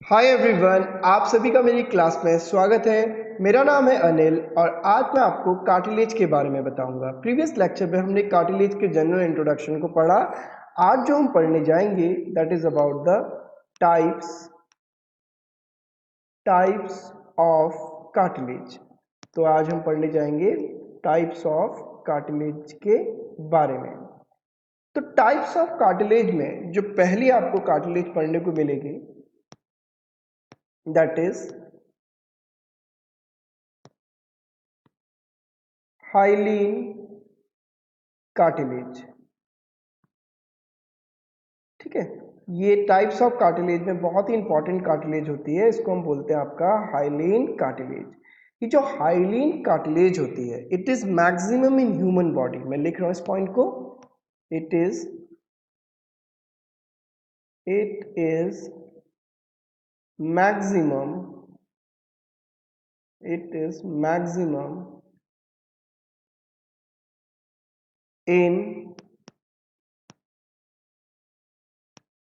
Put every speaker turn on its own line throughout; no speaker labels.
Hi everyone, आप सभी का मेरी क्लास में स्वागत है। मेरा नाम है अनिल और आज मैं आपको कार्टिलेज के बारे में बताऊंगा। प्रीवियस लेक्चर में हमने कार्टिलेज के जनरल इंट्रोडक्शन को पढ़ा। आज जो हम पढ़ने जाएंगे that is about the types of cartilage. तो आज हम पढ़ने जाएंगे टाइप्स ऑफ कार्टिलेज के बारे में। तो टाइप्स ऑफ कार्टिलेज में जो पहली आपको कार्टिलेज पढ़ने को मिलेगी दैट इज हाइलीन कार्टिलेज। ठीक है, ये टाइप्स ऑफ कार्टिलेज में बहुत ही इंपॉर्टेंट कार्टिलेज होती है। इसको हम बोलते हैं आपका हाइलीन कार्टिलेज। ये जो हाइलीन कार्टिलेज होती है it is maximum in human body. मैं लिख रहा हूं इस पॉइंट को। It is maximum in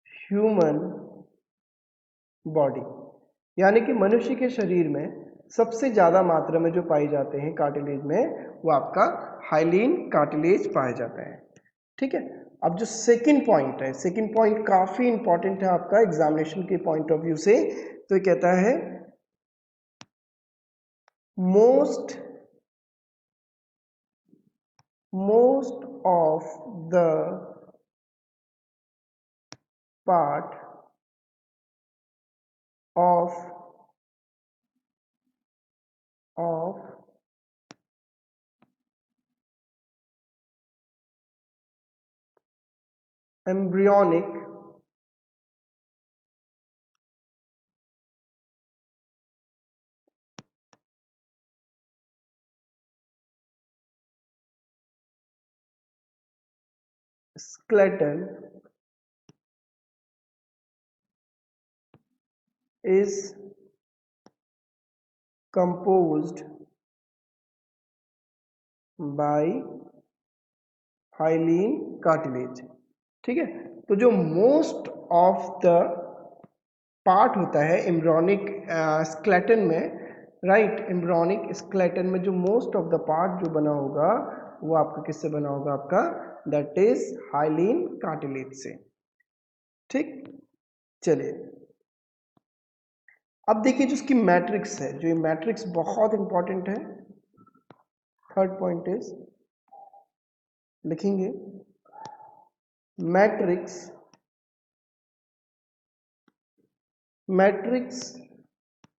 human body, यानी कि मनुष्य के शरीर में सबसे ज्यादा मात्रा में जो पाए जाते हैं कार्टिलेज में वो आपका हाइलीन कार्टिलेज पाए जाते हैं। ठीक है, अब जो सेकंड पॉइंट है, सेकंड पॉइंट काफी इंपॉर्टेंट है आपका एग्जामिनेशन के पॉइंट ऑफ व्यू से। तो ये कहता है most of the part of embryonic skeleton is composed by hyaline cartilage. ठीक है, तो जो मोस्ट ऑफ द पार्ट होता है एम्ब्रियोनिक स्केलेटन में, राइट, एम्ब्रियोनिक स्केलेटन में जो मोस्ट ऑफ द पार्ट जो बना होगा वो आपका किससे बना होगा? आपका दैट इज हाइलीन कार्टिलेज से। ठीक, चलिए अब देखिए जो इसकी मैट्रिक्स है, जो ये मैट्रिक्स बहुत इंपॉर्टेंट है। थर्ड पॉइंट इज लिखेंगे matrix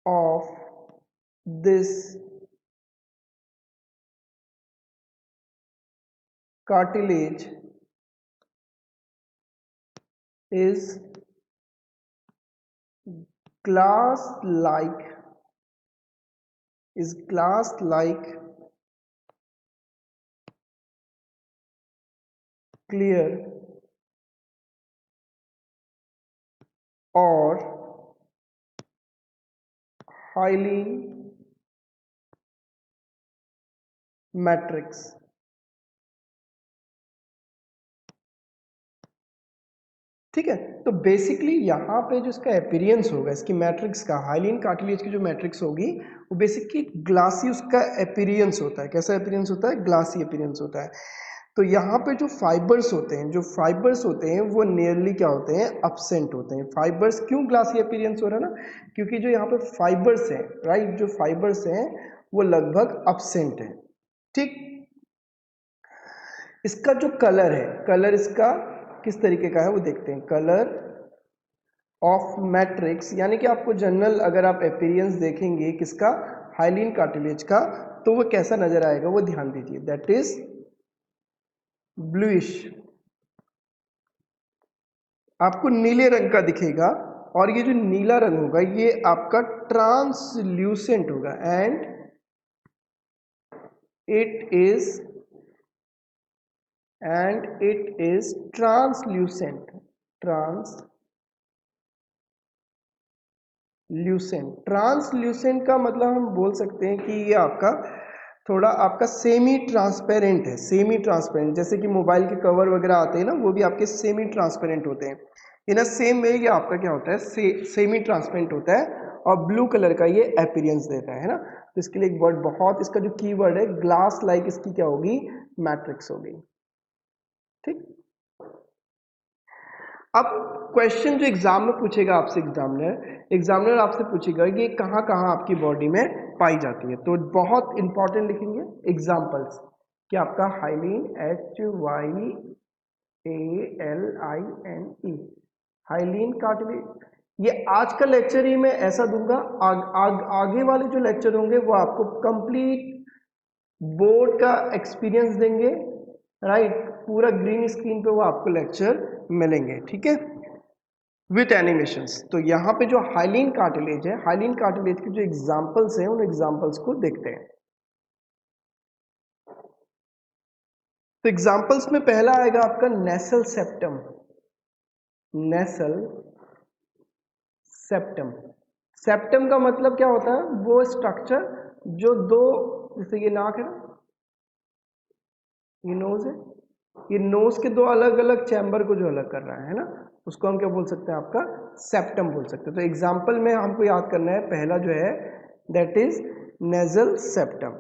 of this cartilage is glass-like clear or highly matrix। ठीक है, तो बेसिकली यहाँ पे जो इसका अपीयरेंस होगा, इसकी मैट्रिक्स का, हाइलीन कार्टिलेज की जो मैट्रिक्स होगी वो बेसिकली ग्लासी उसका अपीयरेंस होता है। कैसा अपीयरेंस होता है? ग्लासी अपीयरेंस होता है। तो यहाँ पे जो फाइबर्स होते हैं वो नियरली क्या होते हैं? अब्सेंट होते हैं। फाइबर्स क्यों ग्लासी अपीयरेंस हो रहा है ना? क्योंकि जो यहाँ पे फाइबर्स हैं, राइट, जो फाइबर्स हैं वो लगभग अब्सेंट है। ठीक, इसका जो कलर है, कलर इसका किस तरीके का है वो देखते हैं। कलर ऑफ मैट्रिक्स, यानी कि आपको जनरल अगर आप अपीयरेंस देखेंगे किसका? हाइलीन कार्टिलेज का, तो वो कैसा नजर आएगा वो ध्यान दीजिए। दैट इज ब्लूइश, आपको नीले रंग का दिखेगा। और ये जो नीला रंग होगा ये आपका ट्रांसल्यूसेंट होगा and it is translucent. Translucent का मतलब हम बोल सकते हैं कि ये आपका थोड़ा आपका सेमी ट्रांसपेरेंट है। सेमी ट्रांसपेरेंट, जैसे कि मोबाइल के कवर वगैरह आते हैं ना, वो भी आपके सेमी ट्रांसपेरेंट होते हैं। इन अ सेम वे ये आपका क्या होता है, सेमी ट्रांसपेरेंट होता है और ब्लू कलर का ये अपीयरेंस देता है ना। तो इसके लिए एक वर्ड बहुत, इसका जो कीवर्ड है ग्लास लाइक, इसकी क्या होगी, मैट्रिक्स होगी। ठीक, अब क्वेश्चन जो एग्जाम में पूछेगा आपसे, एग्जामिनर आपसे पूछेगा कि ये कहाँ कहाँ आपकी बॉडी में पाई जाती है, तो बहुत इंपॉर्टेंट लिखेंगे एग्जाम्पल्स कि आपका हाइलीन, HYALINE, हाइलीन कार्टिलेज। ये आज का लेक्चर ही मैं ऐसा दूंगा, आगे वाले जो लेक्चर होंगे वो आपको कंप्लीट बोर्ड का एक्सपीरियंस देंगे, राइट, पूरा ग्रीन स्क्रीन पे वो आपको लेक्चर मिलेंगे, ठीक है, विथ एनिमेशंस। तो यहाँ पे जो हाइलीन कार्टिलेज है, हाइलीन कार्टिलेज के जो एग्जांपल्स हैं उन एग्जांपल्स को देखते हैं। तो एग्जांपल्स में पहला आएगा आपका nasal septum, nasal septum. Septum का मतलब क्या होता है, वो स्ट्रक्चर जो दो, जैसे ये नाक है ना, ये नोज है, ये नोज के दो अलग अलग चैम्बर को जो अलग कर रहा है ना, उसको हम क्या बोल सकते हैं, आपका सेप्टम बोल सकते हैं। तो एग्जाम्पल में हमको याद करना है, पहला जो है दैट इज नेजल सेप्टम,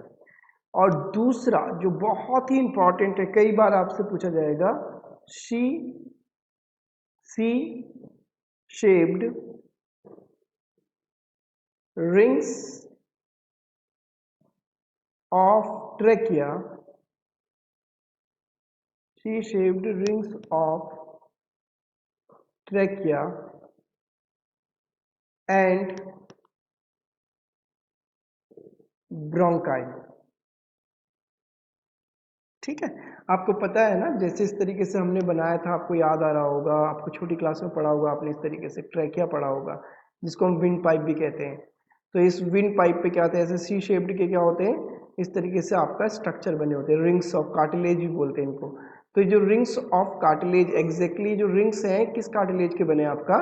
और दूसरा जो बहुत ही इंपॉर्टेंट है, कई बार आपसे पूछा जाएगा, C shaped rings of trachea, C-shaped rings of trachea and bronchi। ठीक है, आपको पता है ना, जैसे इस तरीके से हमने बनाया था, आपको याद आ रहा होगा, आपको छोटी क्लास में पढ़ा होगा आपने, इस तरीके से ट्रैकिया पढ़ा होगा, जिसको हम विंड पाइप भी कहते हैं। तो इस विंड पाइप पे क्या होता है, ऐसे सी शेप्ड के क्या होते हैं, इस तरीके से आपका स्ट्रक्चर बने होते हैं, रिंग्स ऑफ कार्टिलेज भी बोलते हैं इनको। तो जो रिंग्स ऑफ कार्टिलेज, एग्जैक्टली जो रिंग्स हैं किस कार्टिलेज के बने, आपका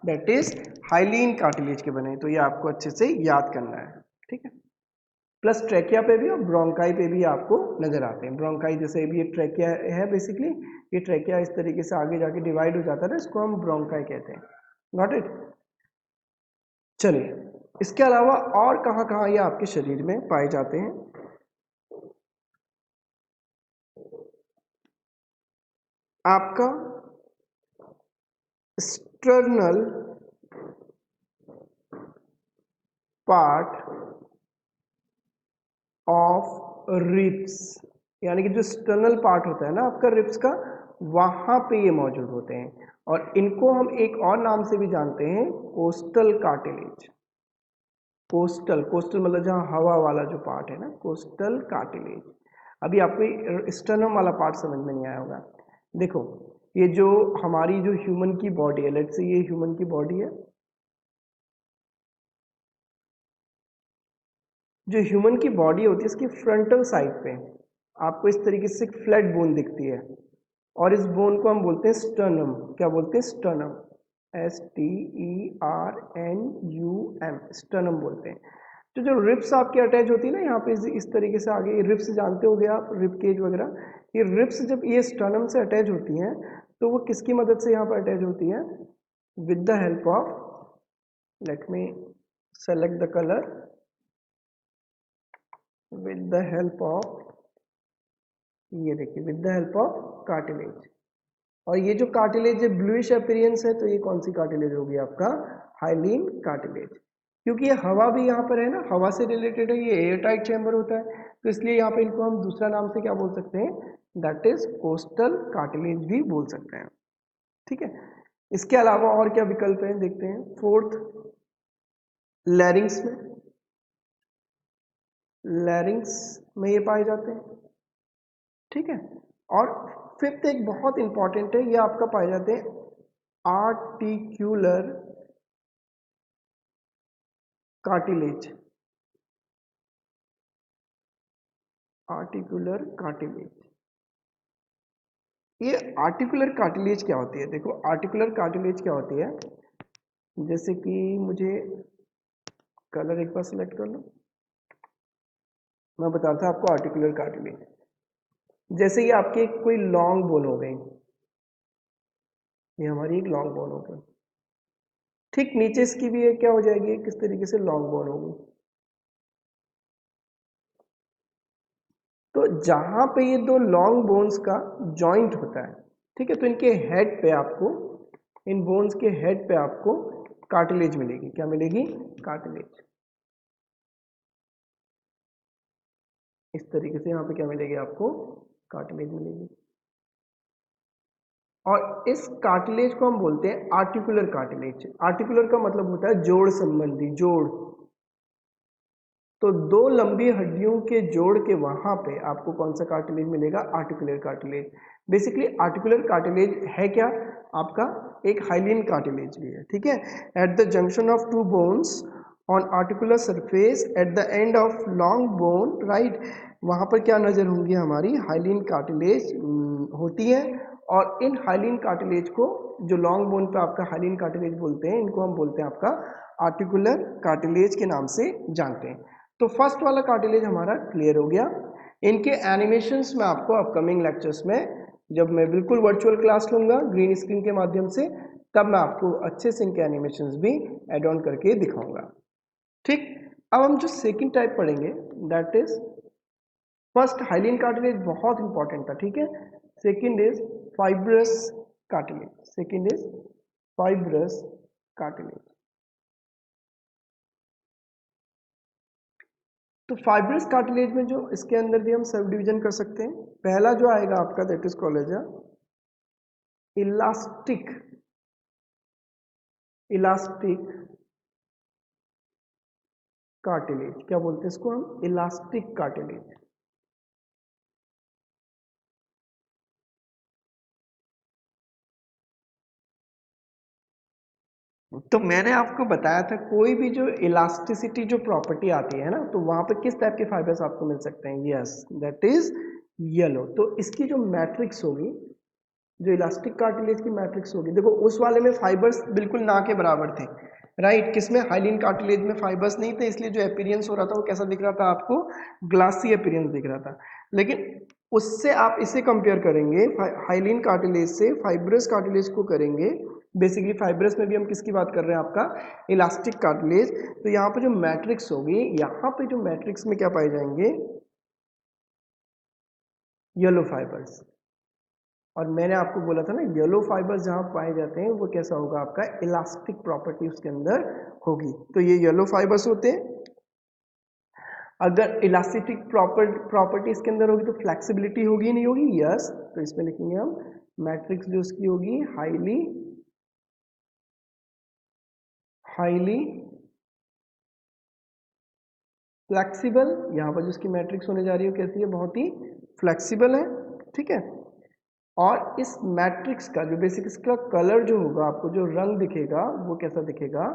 दैट इज हाइलीन कार्टिलेज के बने। तो ये आपको अच्छे से याद करना है, ठीक है। प्लस ट्रैकिया पे भी और ब्रोंकाई पे भी आपको नजर आते हैं। ब्रोंकाई जैसे भी ये ट्रैकिया है बेसिकली, ये ट्रैकिया इस तरीके से आगे जाके डिवाइड हो जाता है ना, इसको हम ब्रोंकाई कहते हैं। Got it. चलिए, इसके अलावा और कहाँ कहाँ ये आपके शरीर में पाए जाते हैं, आपका स्टर्नल पार्ट ऑफ रिब्स, यानी कि जो स्टर्नल पार्ट होता है ना आपका रिब्स का, वहां पे ये मौजूद होते हैं, और इनको हम एक और नाम से भी जानते हैं, कोस्टल कार्टिलेज। कोस्टल, कोस्टल मतलब जहाँ हवा वाला जो पार्ट है ना, कोस्टल कार्टिलेज। अभी आपको स्टर्नम वाला पार्ट समझ में नहीं आया होगा। देखो, ये जो हमारी जो ह्यूमन की बॉडी है, लेट्स से ये ह्यूमन की बॉडी है, जो ह्यूमन की बॉडी होती है इसकी फ्रंटल साइड पे आपको इस तरीके से एक फ्लैट बोन दिखती है, और इस बोन को हम बोलते हैं स्टर्नम। क्या बोलते हैं, स्टर्नम, STERNUM, स्टर्नम बोलते हैं। तो जो रिब्स आपके अटैच होती है ना यहाँ पे, इस तरीके से आगे, रिब्स जानते हो गए आप, रिब केज वगैरह, ये रिब्स जब ये स्टर्नम से अटैच होती हैं, तो वो किसकी मदद से यहाँ पर अटैच होती हैं, with the help of, let me select the colour, with the help of, ये देखिए, with the help of cartilage. और ये जो कार्टिलेज है ब्लूइश अपीयरेंस है, तो ये कौन सी कार्टिलेज होगी, आपका हाइलीन कार्टिलेज। क्योंकि ये हवा भी यहाँ पर है ना, हवा से रिलेटेड है, ये एयर टाइट चैम्बर होता है, तो इसलिए यहाँ पे इनको हम दूसरा नाम से क्या बोल सकते हैं, दैट इज कोस्टल कार्टिलेज भी बोल सकते हैं, ठीक है। इसके अलावा और क्या विकल्प हैं, देखते हैं। फोर्थ, लैरिंग्स में, लैरिंग्स में ये पाए जाते हैं, ठीक है। और फिफ्थ एक बहुत इंपॉर्टेंट है, ये आपका पाए जाते हैं आर्टिक्यूलर कार्टिलेज, आर्टिकुलर कार्टिलेज। ये आर्टिकुलर कार्टिलेज क्या होती है, देखो आर्टिकुलर कार्टिलेज क्या होती है, जैसे कि मुझे कलर एक बार सिलेक्ट कर लो, मैं बता रहा था आपको आर्टिकुलर कार्टिलेज। जैसे ये आपके कोई लॉन्ग बोन हो गई, ये हमारी एक लॉन्ग बोन हो गई। ठीक नीचे इसकी भी एक क्या हो जाएगी, किस तरीके से लॉन्ग बोन होगी। तो जहां पे ये दो लॉन्ग बोन्स का जॉइंट होता है, ठीक है, तो इनके हेड पे आपको, इन बोन्स के हेड पे आपको कार्टिलेज मिलेगी। क्या मिलेगी? कार्टिलेज। इस तरीके से यहाँ पे क्या मिलेगी आपको? कार्टिलेज मिलेगी। और इस कार्टिलेज को हम बोलते हैं आर्टिकुलर कार्टिलेज। आर्टिकुलर का मतलब होता है जोड़ संबंधी, जोड़। तो दो लंबी हड्डियों के जोड़ के वहां पे आपको कौन सा कार्टिलेज मिलेगा? Articular cartilage. Basically articular cartilage है क्या आपका? एक हाइलिन कार्टिलेज भी है, ठीक है। At the junction of two bones on articular surface at the end of long bone, right, वहां पर क्या नजर होंगी? हमारी हाइलिन कार्टिलेज होती है। और इन हाइलिन कार्टिलेज को, जो लॉन्ग बोन पे आपका हाइलिन कार्टिलेज बोलते हैं, इनको हम बोलते हैं आपका आर्टिकुलर कार्टिलेज के नाम से जानते हैं। तो फर्स्ट वाला कार्टिलेज हमारा क्लियर हो गया। इनके एनिमेशंस में आपको अपकमिंग लेक्चर्स में, जब मैं बिल्कुल वर्चुअल क्लास लूंगा ग्रीन स्क्रीन के माध्यम से, तब मैं आपको अच्छे से इनके एनिमेशंस भी एड ऑन करके दिखाऊंगा। ठीक, अब हम जो सेकंड टाइप पढ़ेंगे, that is, first hyaline cartilage बहुत इंपॉर्टेंट था, ठीक है। Second is fibrous cartilage. Second is fibrous cartilage. तो फाइब्रस कार्टिलेज में जो इसके अंदर भी हम सब डिवीजन कर सकते हैं। पहला जो आएगा आपका, that is called as elastic, elastic cartilage. क्या बोलते हैं इसको हम? Elastic cartilage. तो मैंने आपको बताया था कोई भी जो इलास्टिसिटी जो प्रॉपर्टी आती है ना, तो वहां पे किस टाइप के फाइबर्स आपको मिल सकते हैं? Yes, that is yellow. तो इसकी जो मैट्रिक्स होगी, जो इलास्टिक कार्टिलेज की मैट्रिक्स होगी, देखो उस वाले में फाइबर्स बिल्कुल ना के बराबर थे, राइट। किसमें? हाइलिन कार्टिलेज में फाइबर्स नहीं थे, इसलिए जो अपीयरेंस हो रहा था वो कैसा दिख रहा था आपको? ग्लासी अपीयरेंस दिख रहा था। लेकिन उससे आप इसे कंपेयर करेंगे, हाइलिन कार्टिलेज से फाइब्रस कार्टिलेज को करेंगे। बेसिकली फाइब्रस में भी हम किसकी बात कर रहे हैं? आपका इलास्टिक कार्टिलेज। तो यहाँ पे जो मैट्रिक्स होगी, यहाँ पे जो मैट्रिक्स में क्या पाए जाएंगे? Yellow fibres. और मैंने आपको बोला था ना, येलो फाइबर्स जहां पाए जाते हैं वो कैसा होगा? आपका इलास्टिक प्रॉपर्टी उसके अंदर होगी। तो ये येलो फाइबर्स होते हैं। अगर इलास्टिक प्रॉपर्टी इसके अंदर होगी तो फ्लेक्सिबिलिटी होगी, नहीं होगी? यस। तो इसमें लिखेंगे हम मैट्रिक्स जो उसकी होगी, हाईली हाईली फ्लेक्सिबल। यहाँ पर जो उसकी मैट्रिक्स होने जा रही है कैसी है? बहुत ही फ्लेक्सिबल है, ठीक है। और इस मैट्रिक्स का जो बेसिक इसका कलर जो होगा, आपको जो रंग दिखेगा वो कैसा दिखेगा?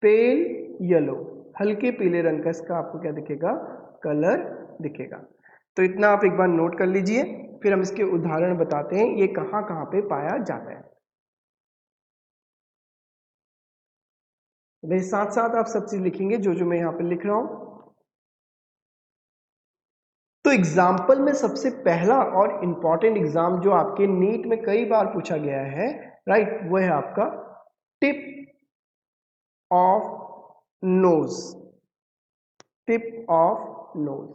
पेल येलो, हल्के पीले रंग का इसका आपको क्या दिखेगा? कलर दिखेगा। तो इतना आप एक बार नोट कर लीजिए, फिर हम इसके उदाहरण बताते हैं ये कहाँ कहाँ पे पाया जाता है। मेरे साथ साथ आप सब चीज लिखेंगे जो जो मैं यहाँ पे लिख रहा हूं। तो एग्जाम्पल में सबसे पहला और इंपॉर्टेंट एग्जाम जो आपके नीट में कई बार पूछा गया है, राइट, वो है आपका tip of nose. Tip of nose.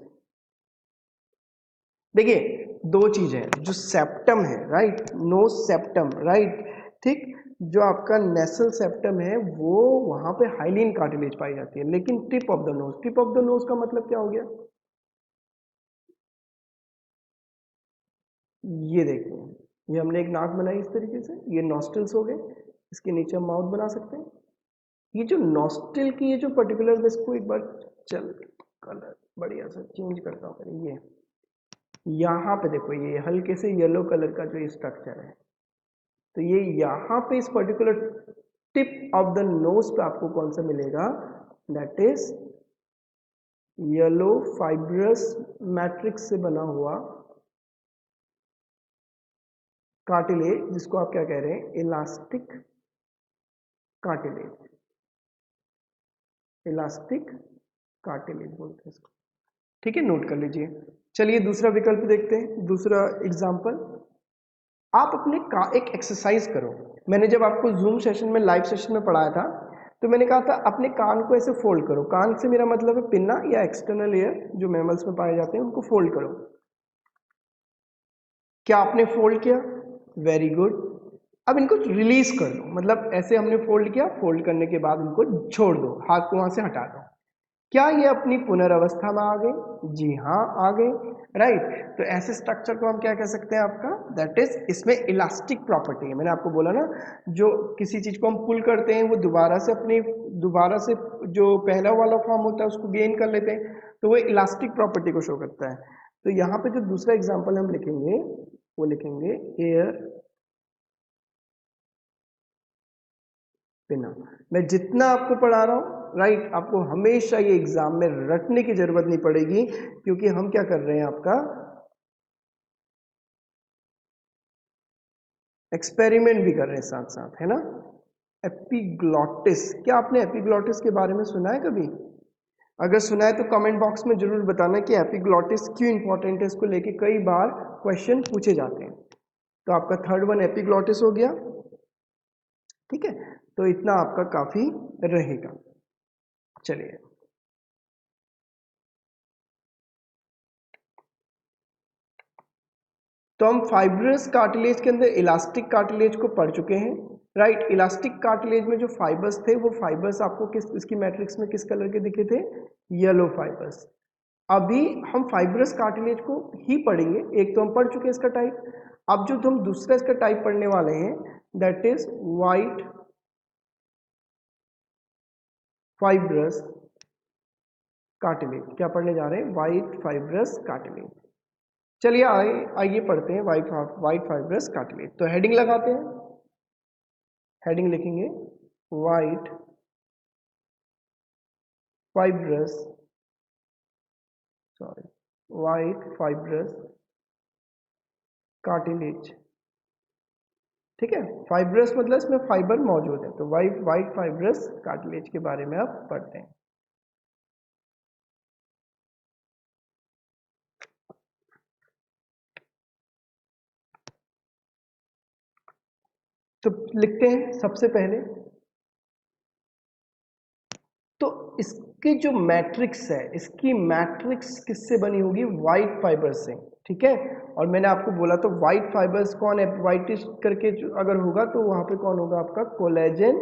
देखिए दो चीजें, जो सेप्टम है, राइट, नोज सेप्टम, राइट, ठीक, जो आपका नेसल सेप्टम है वो वहां पे हाइलिन कार्टिलेज पाई जाती है। लेकिन tip of the nose, tip of the nose का मतलब क्या हो गया? ये देखिए, ये हमने एक नाक बनाई इस तरीके से, ये नॉस्ट्रल्स हो गए, इसके नीचे हम माउथ बना सकते हैं। ये जो नॉस्ट्रल की ये जो पर्टिकुलर, मैं इसको एक बार चल कलर बढ़िया से चेंज करता हूँ। ये यहाँ पे देखो, ये हल्के से येलो कलर का जो स्ट्रक्चर है, तो ये यहाँ पे इस particular tip of the nose पे आपको कौन सा मिलेगा? That is yellow fibrous matrix से बना हुआ कार्टिलेज, जिसको आप क्या कह रहे हैं? Elastic cartilage. इलास्टिक कार्टिलेज बोलते हैं इसको, ठीक है, नोट कर लीजिए। चलिए दूसरा विकल्प देखते हैं, दूसरा एग्जाम्पल। आप अपने का एक एक्सरसाइज करो। मैंने जब आपको जूम सेशन में लाइव सेशन में पढ़ाया था तो मैंने कहा था अपने कान को ऐसे फोल्ड करो। कान से मेरा मतलब है पिन्ना या एक्सटर्नल ईयर जो मैमल्स में पाए जाते हैं उनको फोल्ड करो। क्या आपने फोल्ड किया? Very good. अब इनको रिलीज कर दो, मतलब ऐसे हमने फोल्ड किया, फोल्ड करने के बाद इनको छोड़ दो, हाथ को वहां से हटा दो। क्या ये अपनी पुनर्वस्था में आ गए? जी हाँ, आ गए। राइट। तो ऐसे स्ट्रक्चर को हम क्या कह सकते हैं आपका, दैट इज, इसमें इलास्टिक प्रॉपर्टी है। मैंने आपको बोला ना, जो किसी चीज को हम पुल करते हैं वो दोबारा से जो पहला वाला फॉर्म होता है उसको गेन कर लेते हैं, तो वो इलास्टिक प्रॉपर्टी को शो करता है। तो यहाँ पे जो दूसरा एग्जाम्पल हम लिखेंगे वो लिखेंगे एयर पिना। मैं जितना आपको पढ़ा रहा हूं, राइट, आपको हमेशा ये एग्जाम में रटने की जरूरत नहीं पड़ेगी, क्योंकि हम क्या कर रहे हैं, आपका एक्सपेरिमेंट भी कर रहे हैं साथ साथ, है ना। एपिग्लॉटिस, क्या आपने एपिग्लॉटिस के बारे में सुना है कभी? अगर सुना है तो कमेंट बॉक्स में जरूर बताना कि एपिग्लॉटिस क्यों इंपॉर्टेंट है। इसको लेके कई बार क्वेश्चन पूछे जाते हैं। तो आपका थर्ड वन एपिग्लॉटिस हो गया। ठीक है, तो इतना आपका काफी रहेगा। चलिए, तो हम फाइब्रस कार्टिलेज के अंदर इलास्टिक कार्टिलेज को पढ़ चुके हैं। राइट। इलास्टिक कार्टिलेज में जो फाइबर्स थे वो फाइबर्स आपको किस, इसकी मैट्रिक्स में किस कलर के दिखे थे? Yellow fibres. अभी हम फाइब्रस कार्टिलेज को ही पढ़ेंगे। एक तो हम पढ़ चुके हैं इसका टाइप। अब जो हम दूसरा इसका टाइप पढ़ने वाले हैं that is white fibrous cartilage. क्या पढ़ने जा रहे हैं? White fibrous cartilage. चलिए आइए पढ़ते हैं वाइट फाइब्रस कार्टिलेज। तो हेडिंग लगाते हैं। हेडिंग लिखेंगे white fibrous, sorry, white fibrous cartilage. ठीक है, फाइब्रस मतलब इसमें फाइबर मौजूद है, तो वाइट वाइट फाइब्रस कार्टिलेज के बारे में आप पढ़ते हैं। तो लिखते हैं सबसे पहले, तो इसकी जो मैट्रिक्स है, इसकी मैट्रिक्स किससे बनी होगी? वाइट फाइबर से। ठीक है, और मैंने आपको बोला तो वाइट फाइबर्स कौन है? वाइटिश करके अगर होगा तो वहां पे कौन होगा? आपका कोलेजन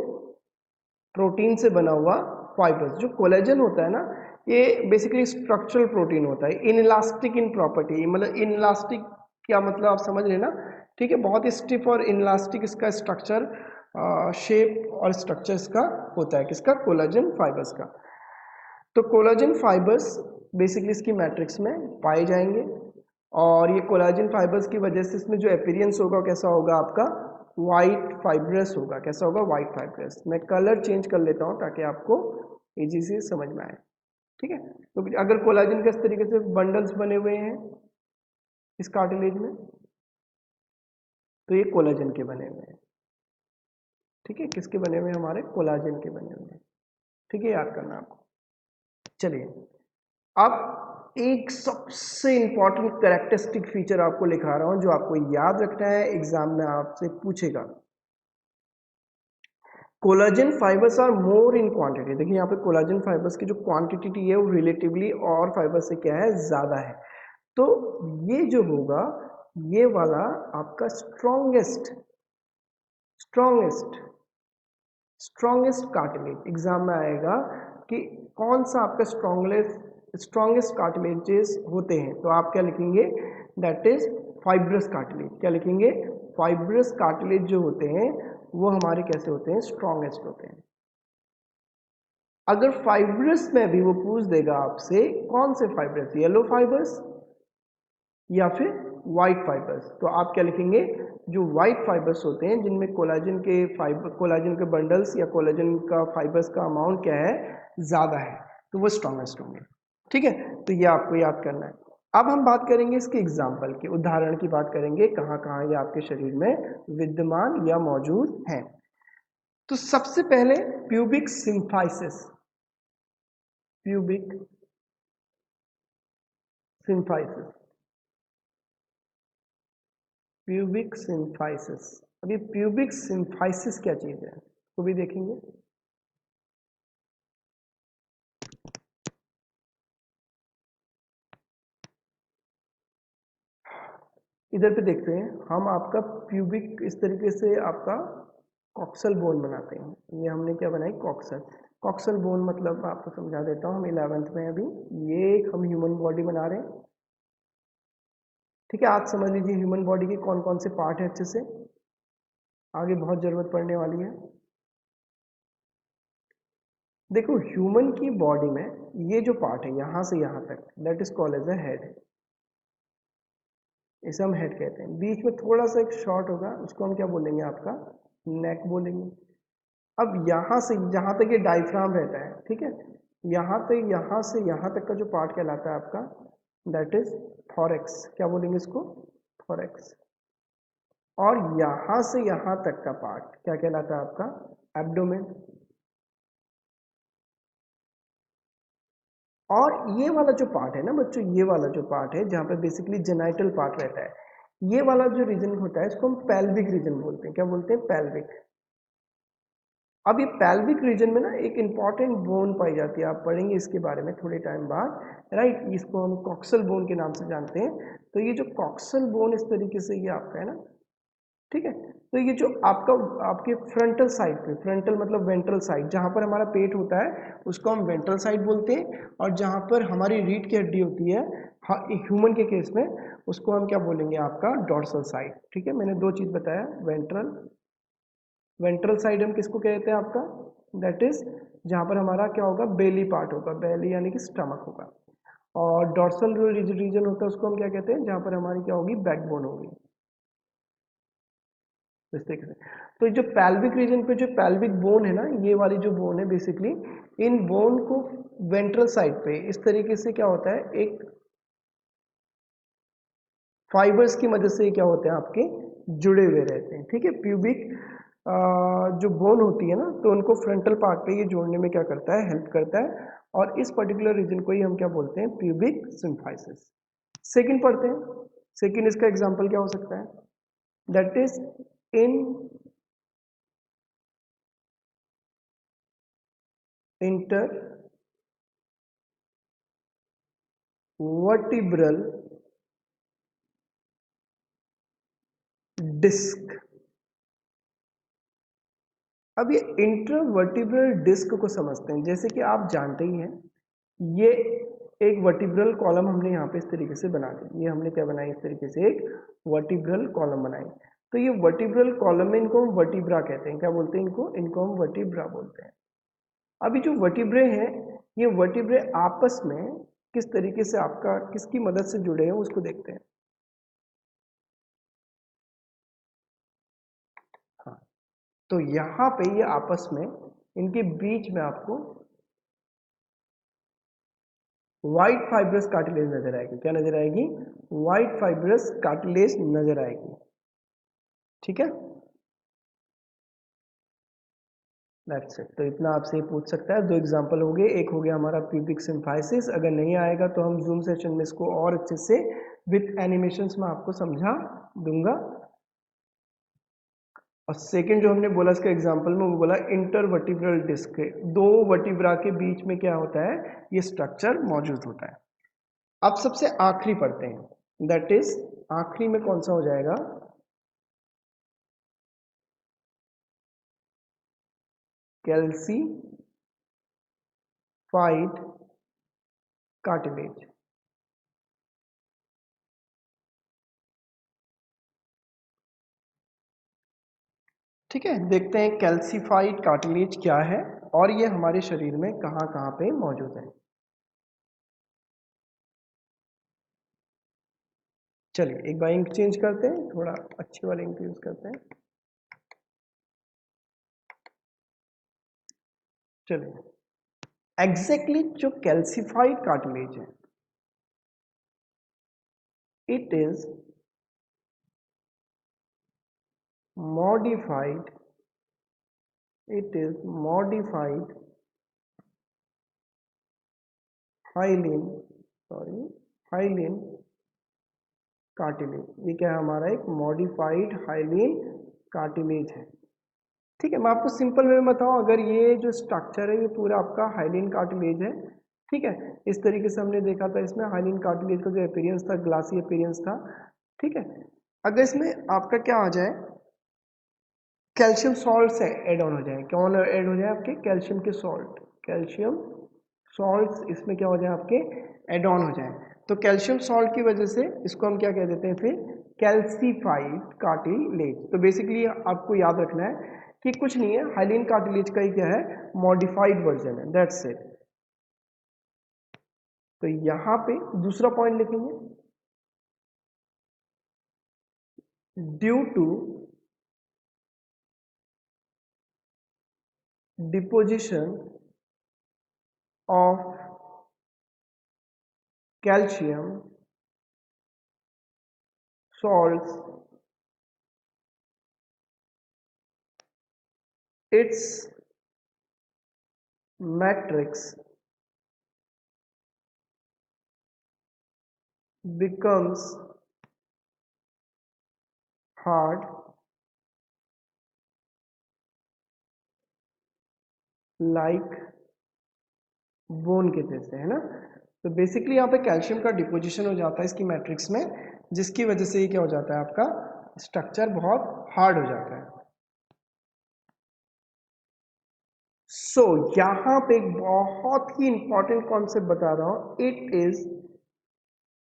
प्रोटीन से बना हुआ फाइबर्स। जो कोलेजन होता है ना, ये बेसिकली स्ट्रक्चरल प्रोटीन होता है, इनइलास्टिक इन प्रॉपर्टी। मतलब इनइलास्टिक क्या मतलब आप समझ लेना। ठीक है, बहुत ही स्टिफ और इनइलास्टिक इसका स्ट्रक्चर, शेप और स्ट्रक्चर इसका होता है, किसका? कोलेजन फाइबर्स का। तो कोलेजन फाइबर्स बेसिकली इसकी मैट्रिक्स में पाए जाएंगे, और ये कोलेजन फाइबर्स की वजह से इसमें जो अपीयरेंस होगा कैसा होगा? आपका वाइट फाइब्रस होगा। कैसा होगा? White fibrous. मैं कलर चेंज कर लेता हूं ताकि आपको इजी से समझ में आए। ठीक है, तो अगर कोलेजन के इस तरीके से बंडल्स बने हुए हैं इस कार्टिलेज में, तो ये कोलेजन के बने हुए हैं। ठीक है, किसके बने हुए हैं? हमारे कोलाजन के बने हुए हैं। ठीक है, याद करना आपको। चलिए, अब एक सबसे इंपॉर्टेंट कैरेक्टरिस्टिक फीचर आपको लिखा रहा हूं जो आपको याद रखना है, एग्जाम में आपसे पूछेगा। Collagen fibres are more in quantity. देखिए यहाँ पे कोलाजन फाइबर्स की जो क्वांटिटी है वो रिलेटिवली और फाइबर से क्या है? ज्यादा है। तो ये जो होगा, ये वाला आपका strongest strongest strongest cartilage exam में आएगा कि कौन सा आपका स्ट्रॉन्गेस्ट कार्टिलेजेस होते हैं। तो आप क्या लिखेंगे? That is fibrous cartilage. क्या लिखेंगे? फाइब्रस कार्टिलेज जो होते हैं वो हमारे कैसे होते हैं? स्ट्रॉन्गेस्ट होते हैं। अगर फाइब्रस में भी वो पूछ देगा आपसे कौन से फाइब्रस, येलो फाइबर्स या फिर व्हाइट फाइबर्स, तो आप क्या लिखेंगे? जो व्हाइट फाइबर्स होते हैं जिनमें कोलाजन के बंडल्स या कोलाजन का फाइबर्स का अमाउंट क्या है? ज्यादा है, तो वो स्ट्रॉन्गेस्ट होंगे। ठीक है, तो ये आपको याद करना है। अब हम बात करेंगे इसके एग्जाम्पल के, उदाहरण की बात करेंगे कहाँ कहाँ ये आपके शरीर में विद्यमान या मौजूद हैं। तो सबसे पहले pubic symphysis. Pubic symphysis pubic symphysis. अब ये प्यूबिक सिम्फाइसिस क्या चीज है वो भी देखेंगे। इधर पे देखते हैं हम आपका प्यूबिक, इस तरीके से आपका कॉक्सल बोन बनाते हैं। ये हमने क्या बनाई, कॉक्सल। कॉक्सल बोन मतलब आपको समझा देता हूँ, हम 11th में अभी, ये एक हम ह्यूमन बॉडी बना रहे हैं। ठीक है, आज समझ लीजिए ह्यूमन बॉडी के कौन कौन से पार्ट है अच्छे से, आगे बहुत जरूरत पड़ने वाली है। देखो ह्यूमन की बॉडी में ये जो पार्ट है यहाँ से यहाँ तक, that is called as a head. इसे हम हेड कहते हैं। बीच में थोड़ा सा एक शॉर्ट होगा, उसको हम क्या बोलेंगे, आपका नेक बोलेंगे। अब यहाँ से जहाँ तक ये डायफ्राम रहता है, ठीक है, यहाँ तक, यहाँ से यहाँ तक का जो पार्ट कहलाता है आपका, दैट इज थॉरेक्स। क्या बोलेंगे इसको, थॉरेक्स। और यहाँ से यहाँ तक का पार्ट क्या कहलाता है आपका, एब्डोमेन। और ये वाला जो पार्ट है ना बच्चों, ये वाला जो पार्ट है जहाँ पे बेसिकली जेनाइटल पार्ट रहता है, ये वाला जो रीजन होता है इसको हम पेल्विक रीजन बोलते हैं। क्या बोलते हैं, पेल्विक। अब ये पेल्विक रीजन में ना एक इंपॉर्टेंट बोन पाई जाती है, आप पढ़ेंगे इसके बारे में थोड़े टाइम बाद, राइट। इसको हम कॉक्सल बोन के नाम से जानते हैं। तो ये जो कॉक्सल बोन इस तरीके से ये आपका है ना, ठीक है। तो ये जो आपका, आपके फ्रंटल साइड पे, फ्रंटल मतलब वेंट्रल साइड, जहाँ पर हमारा पेट होता है उसको हम वेंट्रल साइड बोलते हैं। और जहाँ पर हमारी रीढ़ की हड्डी होती है, हाँ, ह्यूमन के केस में, उसको हम क्या बोलेंगे, आपका डॉर्सल साइड। ठीक है, मैंने दो चीज़ बताया, वेंट्रल, वेंट्रल साइड हम किसको कहते हैं आपका, दैट इज जहाँ पर हमारा क्या होगा, बेली पार्ट होगा, बेली यानी कि स्टमक होगा। और डॉर्सल जो रीजन होता है उसको हम क्या कहते हैं, जहाँ पर हमारी क्या होगी, बैकबोन होगी, इस तरीके से। तो जो पैल्विक रीजन पे जो पैल्विक बोन है ना, ये वाली जो बोन है बेसिकली, इन बोन को वेंट्रल साइड पे इस तरीके से क्या होता है, एक फाइबर्स की मदद से ये क्या होते हैं आपके, जुड़े हुए रहते हैं। ठीक है, प्यूबिक जो बोन होती है ना, तो उनको फ्रंटल पार्ट पे ये जोड़ने में क्या करता है, हेल्प करता है। और इस पर्टिकुलर रीजन को ही हम क्या बोलते हैं, प्यूबिक सिम्फाइसिस। सेकंड पढ़ते हैं, सेकंड इसका एग्जांपल क्या हो सकता है, that is in intervertebral disc. अब ये इंटरवर्टिब्रल डिस्क को समझते हैं। जैसे कि आप जानते ही हैं, ये एक वर्टिब्रल कॉलम हमने यहाँ पे इस तरीके से बना दी। ये हमने क्या बनाई, इस तरीके से एक वर्टिब्रल कॉलम बनाई। तो ये वर्टिब्रल कॉलम में इनको हम वर्टिब्रा कहते हैं। क्या बोलते हैं इनको, इनको हम वर्टिब्रा बोलते हैं। अभी जो वर्टिब्रे हैं, ये वर्टिब्रे आपस में किस तरीके से आपका, किसकी मदद से जुड़े हैं उसको देखते हैं। हाँ, तो यहाँ पे ये आपस में, इनके बीच में आपको व्हाइट फाइब्रस कार्टिलेज नजर आएगी। क्या नजर आएगी, व्हाइट फाइब्रस कार्टिलेज नजर आएगी। ठीक है, दैट्स इट। तो इतना आपसे पूछ सकता है। दो एग्जांपल हो गए, एक हो गया हमारा प्यूबिक सिम्फाइसिस। अगर नहीं आएगा तो हम जूम सेशन में इसको और अच्छे से विथ एनिमेशंस में आपको समझा दूंगा। और सेकंड जो हमने बोला इसका एग्जांपल में, वो बोला इंटरवर्टिब्रल डिस्क, दो वर्टिब्रा के बीच में क्या होता है, ये स्ट्रक्चर मौजूद होता है। अब सबसे आखिरी पढ़ते हैं, दैट इज आखिरी में कौन सा हो जाएगा, कैल्सीफाइड कार्टिलेज। ठीक है, देखते हैं कैल्सीफाइड कार्टिलेज क्या है और ये हमारे शरीर में कहाँ कहाँ पे मौजूद है। चलिए एक बार इंक चेंज करते हैं, थोड़ा अच्छी वाली इंक यूज करते हैं। चलिए, एग्जैक्टली जो कैल्सीफाइड कार्टिलेज है, it is modified, it is modified hyaline, sorry, hyaline cartilage. ये क्या है हमारा एक मॉडिफाइड हाइलीन कार्टिलेज है। ठीक है, मैं आपको सिंपल वे में बताऊं, अगर ये जो स्ट्रक्चर है ये पूरा आपका हाइलीन कार्टिलेज है। ठीक है, इस तरीके से हमने देखा था, इसमें हाइलीन कार्टिलेज का जो अपीयरेंस था ग्लासी अपीयरेंस था। ठीक है, अगर इसमें आपका क्या आ जाए, कैल्शियम सॉल्ट से ऐड ऑन हो जाए, कौन ऐड हो जाए आपके, कैल्शियम के सॉल्ट, कैल्शियम सॉल्ट इसमें क्या हो जाए आपके ऐड ऑन हो जाए, तो कैल्शियम सॉल्ट की वजह से इसको हम क्या कह देते हैं फिर, कैल्सीफाइड कार्टिलेज। तो बेसिकली आपको याद रखना है कि कुछ नहीं है, हाइलीन कार्टिलेज का ही क्या है, मॉडिफाइड वर्जन है, दैट्स इट। तो यहां पे दूसरा पॉइंट लिखेंगे, due to deposition of calcium salts, its matrix becomes hard like bone के जैसे, है ना। तो बेसिकली यहाँ पे कैल्शियम का डिपोजिशन हो जाता है इसकी मैट्रिक्स में, जिसकी वजह से ये क्या हो जाता है, आपका स्ट्रक्चर बहुत हार्ड हो जाता है। सो यहाँ पे एक बहुत ही इंपॉर्टेंट कॉन्सेप्ट बता रहा हूं, it is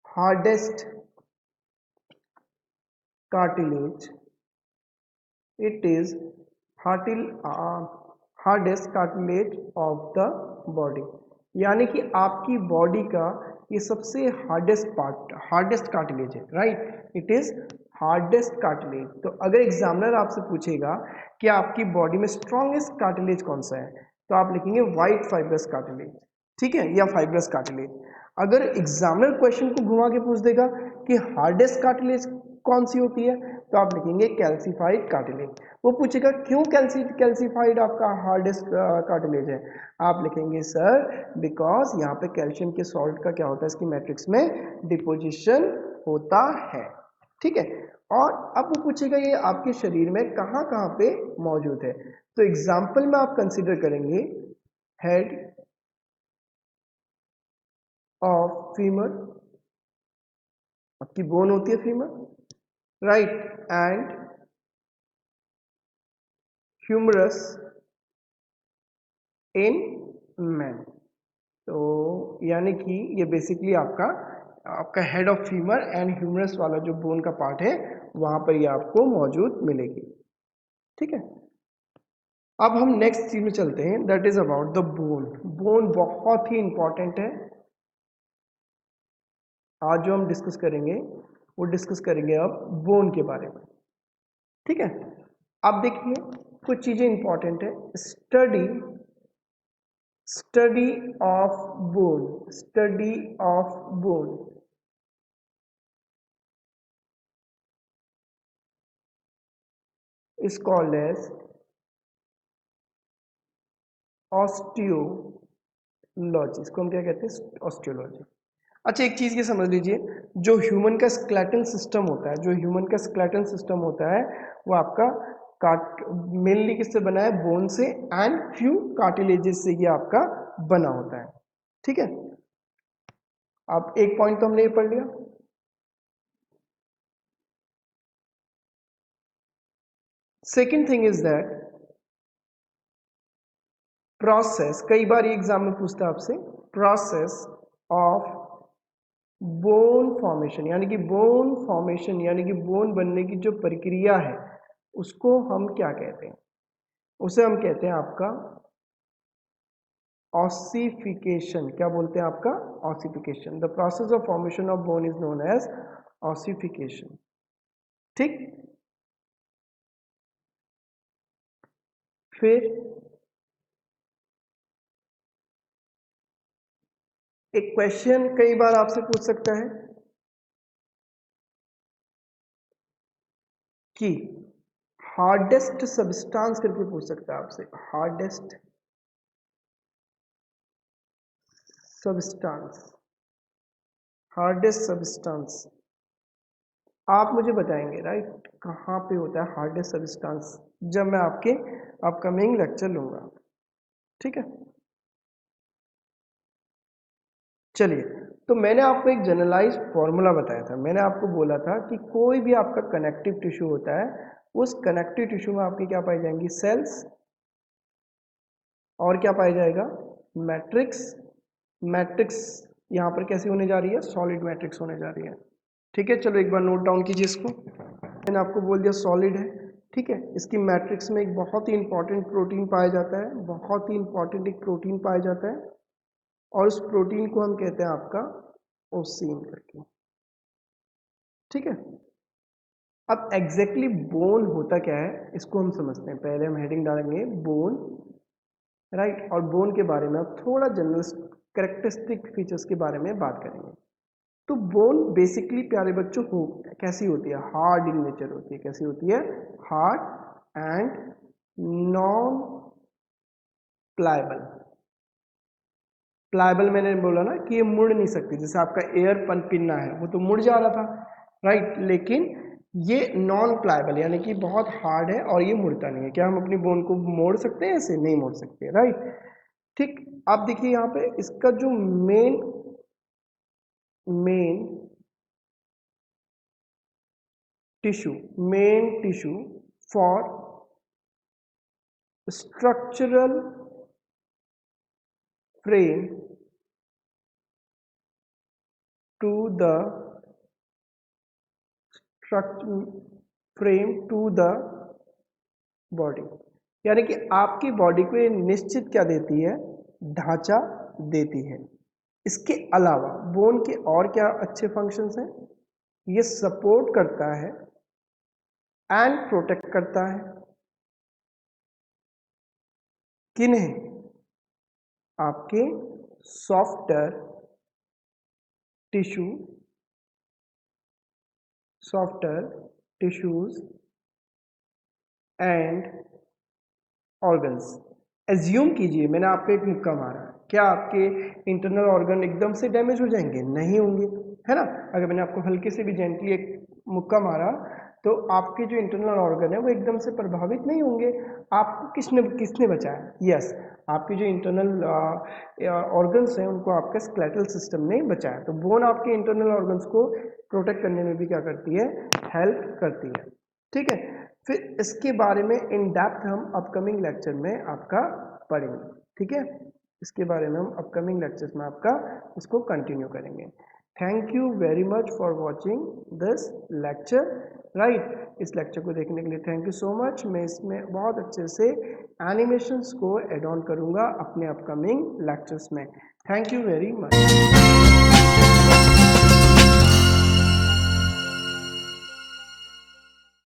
hardest cartilage, it is hardest cartilage of the body, यानी कि आपकी बॉडी का ये सबसे हार्डेस्ट पार्ट, हार्डेस्ट कार्टिलेज है, right, it is hardest cartilage. तो अगर एग्जामिनर आपसे पूछेगा कि आपकी बॉडी में स्ट्रॉन्गेस्ट कार्टिलेज कौन सा है, तो आप लिखेंगे वाइट फाइब्रस कार्टिलेज, ठीक है, या फाइब्रस कार्टिलेज। अगर एग्जामिनर क्वेश्चन को घुमा के पूछ देगा कि हार्डेस्ट कार्टिलेज कौन सी होती है, तो आप लिखेंगे कैल्सीफाइड कार्टिलेज। वो पूछेगा क्यों कैल्सीफाइड आपका हार्डेस्ट कार्टिलेज है, आप लिखेंगे सर बिकॉज यहाँ पे कैल्शियम के सॉल्ट का क्या होता है इसकी मैट्रिक्स में डिपोजिशन होता है। ठीक है, और अब वो पूछेगा ये आपके शरीर में कहाँ कहाँ पे मौजूद है, तो एग्जाम्पल में आप कंसिडर करेंगे हेड ऑफ फीमर, आपकी बोन होती है femur, right, and humerus in man. तो यानी कि ये बेसिकली आपका आपका head of femur and humerus वाला जो बोन का पार्ट है वहां पर ये आपको मौजूद मिलेगी। ठीक है, अब हम नेक्स्ट चीज में चलते हैं, that is about the bone. Bone बहुत ही इंपॉर्टेंट है, आज जो हम डिस्कस करेंगे वो डिस्कस करेंगे अब बोन के बारे में। ठीक है, अब देखिए कुछ चीजें इंपॉर्टेंट है, study study of bone, study of bone is called as osteology, इसको हम क्या कहते हैं, ऑस्टियोलॉजी। अच्छा एक चीज ये समझ लीजिए, जो ह्यूमन का स्केलेटन सिस्टम होता है, जो ह्यूमन का स्केलेटन सिस्टम होता है वो आपका काट मेनली किससे बना है, बोन से एंड फ्यू कार्टिलेजेस से ये आपका बना होता है। ठीक है, अब एक पॉइंट तो हमने ये पढ़ लिया। Second thing is that process, कई बार ये एग्जाम में पूछता है आपसे, प्रोसेस ऑफ बोन फॉर्मेशन, यानी कि बोन फॉर्मेशन यानी कि बोन बनने की जो प्रक्रिया है उसको हम क्या कहते हैं, उसे हम कहते हैं आपका ऑसिफिकेशन। क्या बोलते हैं आपका, ossification. The process of formation of bone is known as ossification. ठीक, फिर एक क्वेश्चन कई बार आपसे पूछ सकता है कि हार्डेस्ट सब्सटेंस करके पूछ सकता है आपसे, हार्डेस्ट सब्सटेंस, हार्डेस्ट सब्सटेंस आप मुझे बताएंगे राइट कहाँ पे होता है हार्डेस्ट सब्सटेंस, जब मैं आपके अपकमिंग लेक्चर लूंगा, ठीक है। चलिए, तो मैंने आपको एक जनरलाइज फॉर्मूला बताया था। मैंने आपको बोला था कि कोई भी आपका कनेक्टिव टिश्यू होता है, उस कनेक्टिव टिश्यू में आपकी क्या पाई जाएंगी, सेल्स, और क्या पाया जाएगा, मैट्रिक्स। मैट्रिक्स यहाँ पर कैसी होने जा रही है, सॉलिड मैट्रिक्स होने जा रही है, ठीक है। चलो एक बार नोट डाउन कीजिए इसको। मैंने आपको बोल दिया सॉलिड है, ठीक है। इसकी मैट्रिक्स में एक बहुत ही इंपॉर्टेंट प्रोटीन पाया जाता है, बहुत ही इंपॉर्टेंट एक प्रोटीन पाया जाता है, और उस प्रोटीन को हम कहते हैं आपका ओसीन करके, ठीक है। अब एग्जैक्टली बोन होता क्या है इसको हम समझते हैं। पहले हम हेडिंग डालेंगे बोन, राइट, और बोन के बारे में अब थोड़ा जनरल कैरेक्टरिस्टिक फीचर्स के बारे में बात करेंगे। तो बोन बेसिकली प्यारे बच्चों हो कैसी होती है, हार्ड इन नेचर होती है। कैसी होती है, hard and non pliable. Pliable मैंने बोला ना कि ये मुड़ नहीं सकती, जैसे आपका एयर पिन्ना है वो तो मुड़ जा रहा था, राइट, लेकिन ये नॉन प्लायबल यानी कि बहुत हार्ड है और ये मुड़ता नहीं है। क्या हम अपनी बोन को मोड़ सकते हैं, ऐसे नहीं मोड़ सकते, राइट, ठीक। आप देखिए यहाँ पे इसका जो main main tissue for structural frame to the frame to the body, यानी कि आपकी बॉडी को ये निश्चित क्या देती है, ढांचा देती है। इसके अलावा बोन के और क्या अच्छे फंक्शंस हैं, ये सपोर्ट करता है एंड प्रोटेक्ट करता है किन्हें, आपके softer tissue tissues and organs. Assume कीजिए मैंने आपको एक मुक्का मारा, क्या आपके इंटरनल ऑर्गन एकदम से डैमेज हो जाएंगे, नहीं होंगे, है ना। अगर मैंने आपको हल्के से भी जेंटली एक मुक्का मारा तो आपके जो इंटरनल ऑर्गन है वो एकदम से प्रभावित नहीं होंगे। आपको किसने किसने बचाया, यस, आपके जो इंटरनल ऑर्गन्स हैं उनको आपका स्केलेटल सिस्टम ने बचाया। तो बोन आपके इंटरनल ऑर्गन्स को प्रोटेक्ट करने में भी क्या करती है, हेल्प करती है, ठीक है। फिर इसके बारे में इन डेप्थ हम अपकमिंग लेक्चर में आपका पढ़ेंगे, ठीक है। इसके बारे में हम अपकमिंग लेक्चर्स में आपका इसको कंटिन्यू करेंगे। Thank you very much for watching this lecture, right. इस लेक्चर को देखने के लिए थैंक यू सो मच। मैं इसमें बहुत अच्छे से एनिमेशंस को एड ऑन करूंगा अपने अपकमिंग लेक्चर्स में। Thank you very much.